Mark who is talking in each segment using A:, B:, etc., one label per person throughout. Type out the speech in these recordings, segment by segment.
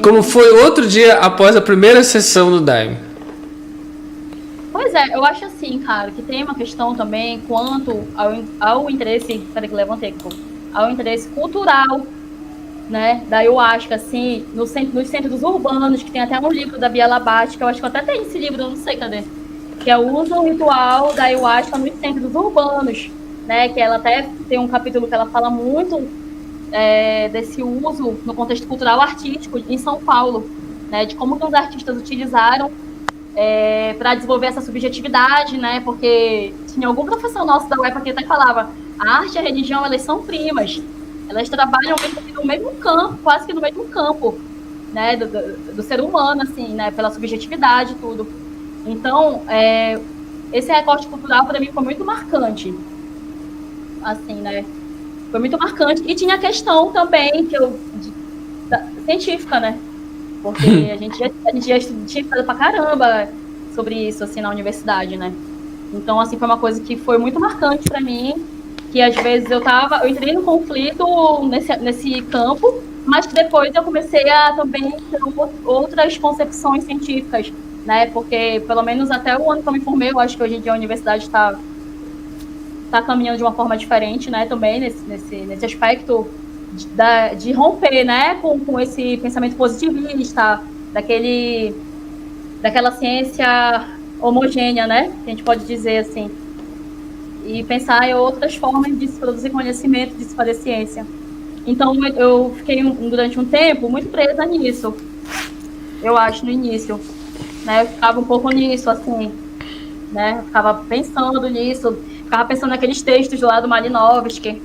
A: como foi outro dia após a primeira sessão do Daime?
B: Pois é, eu acho assim, cara, que tem uma questão também quanto ao interesse, peraí que levantei aqui, ao interesse cultural, né, da ayahuasca, assim, nos centros urbanos, que tem até um livro da Bia Labate, que eu acho que eu até tenho esse livro, eu não sei cadê, que é o uso ritual da ayahuasca nos centros urbanos, né, que ela até tem um capítulo que ela fala muito desse uso no contexto cultural artístico em São Paulo, né, de como que os artistas utilizaram para desenvolver essa subjetividade, né? Porque tinha algum professor nosso da UEPA que até falava: a arte e a religião, elas são primas, elas trabalham no mesmo campo, quase que no mesmo campo, né? Do ser humano, assim, né? Pela subjetividade e tudo. Então, esse recorte cultural para mim foi muito marcante, assim, né? Foi muito marcante. E tinha a questão também científica, né? Porque a gente já tinha estudado pra caramba sobre isso, assim, na universidade, né? Então, assim, foi uma coisa que foi muito marcante para mim, que às vezes eu entrei no conflito nesse campo, mas que depois eu comecei a também ter outras concepções científicas, né? Porque, pelo menos até o ano que eu me formei, eu acho que hoje em dia a universidade está caminhando de uma forma diferente, né? Também nesse aspecto de romper, né, com esse pensamento positivista, daquela ciência homogênea, né, que a gente pode dizer assim, e pensar em outras formas de se produzir conhecimento, de se fazer ciência. Então, eu fiquei durante um tempo muito presa nisso, eu acho, no início, né, eu ficava um pouco nisso, assim, né, eu ficava pensando nisso, ficava pensando naqueles textos lá do Malinowski,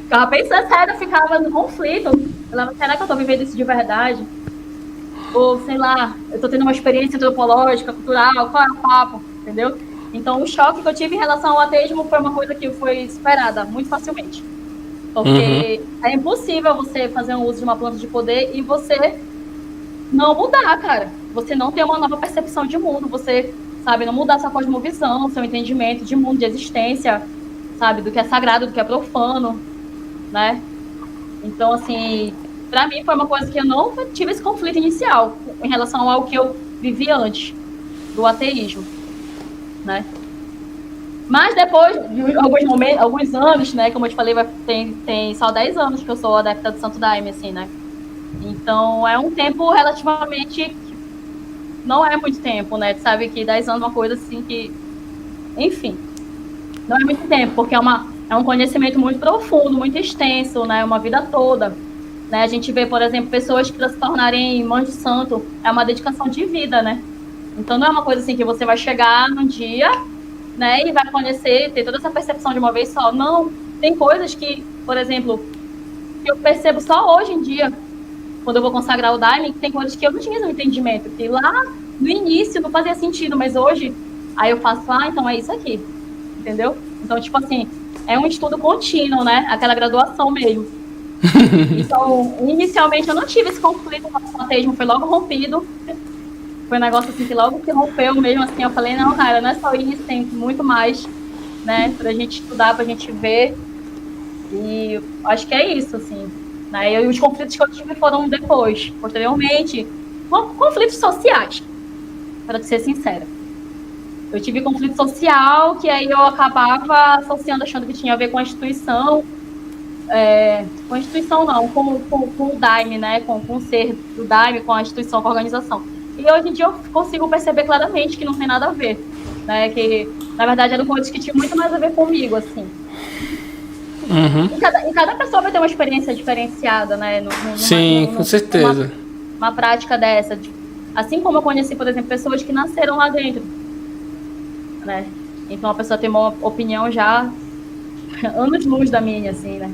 B: ficava pensando, sério, eu ficava no conflito. Eu falava, será que eu tô vivendo isso de verdade? Ou, sei lá, eu tô tendo uma experiência antropológica, cultural, qual é o papo? Entendeu? Então, o choque que eu tive em relação ao ateísmo foi uma coisa que foi superada muito facilmente. Porque é impossível você fazer um uso de uma planta de poder e você não mudar, cara. Você não ter uma nova percepção de mundo, você, sabe, não mudar sua cosmovisão, seu entendimento de mundo, de existência, sabe, do que é sagrado, do que é profano, né? Então, assim, para mim foi uma coisa que eu não tive esse conflito inicial em relação ao que eu vivi antes do ateísmo, né? Mas depois de alguns anos, né, como eu te falei, tem só 10 anos que eu sou adepta do Santo Daime, assim, né? Então, é um tempo relativamente... Não é muito tempo, né? Tu sabe que 10 anos é uma coisa assim que... Enfim, não é muito tempo, porque é um conhecimento muito profundo, muito extenso, né? Uma vida toda. Né? A gente vê, por exemplo, pessoas que para se tornarem mães de santo, é uma dedicação de vida, né? Então não é uma coisa assim que você vai chegar num dia, né, e vai conhecer, ter toda essa percepção de uma vez só. Não, tem coisas que, por exemplo, que eu percebo só hoje em dia, quando eu vou consagrar o Daime, que tem coisas que eu não tinha esse entendimento, que lá no início não fazia sentido, mas hoje, aí eu faço, então é isso aqui, entendeu? Então, tipo assim, é um estudo contínuo, né? Aquela graduação mesmo. Então, inicialmente eu não tive esse conflito com o ateísmo, foi logo rompido. Foi um negócio assim que logo se rompeu mesmo, assim, eu falei, não, cara, não é só isso, tem muito mais, né, pra gente estudar, pra gente ver. E acho que é isso, assim. Né? E os conflitos que eu tive foram depois, posteriormente, conflitos sociais, para ser sincera. Eu tive conflito social, que aí eu acabava associando, achando que tinha a ver com a instituição, com a instituição não, com o Daime, né, com o ser do Daime, com a instituição, com a organização. E hoje em dia eu consigo perceber claramente que não tem nada a ver, né, que na verdade eram coisas que tinham muito mais a ver comigo, assim. E cada pessoa vai ter uma experiência diferenciada, né,
A: Sim, com certeza.
B: Uma prática dessa, assim como eu conheci, por exemplo, pessoas que nasceram lá dentro, né, então a pessoa tem uma opinião já anos-luz da minha, assim, né.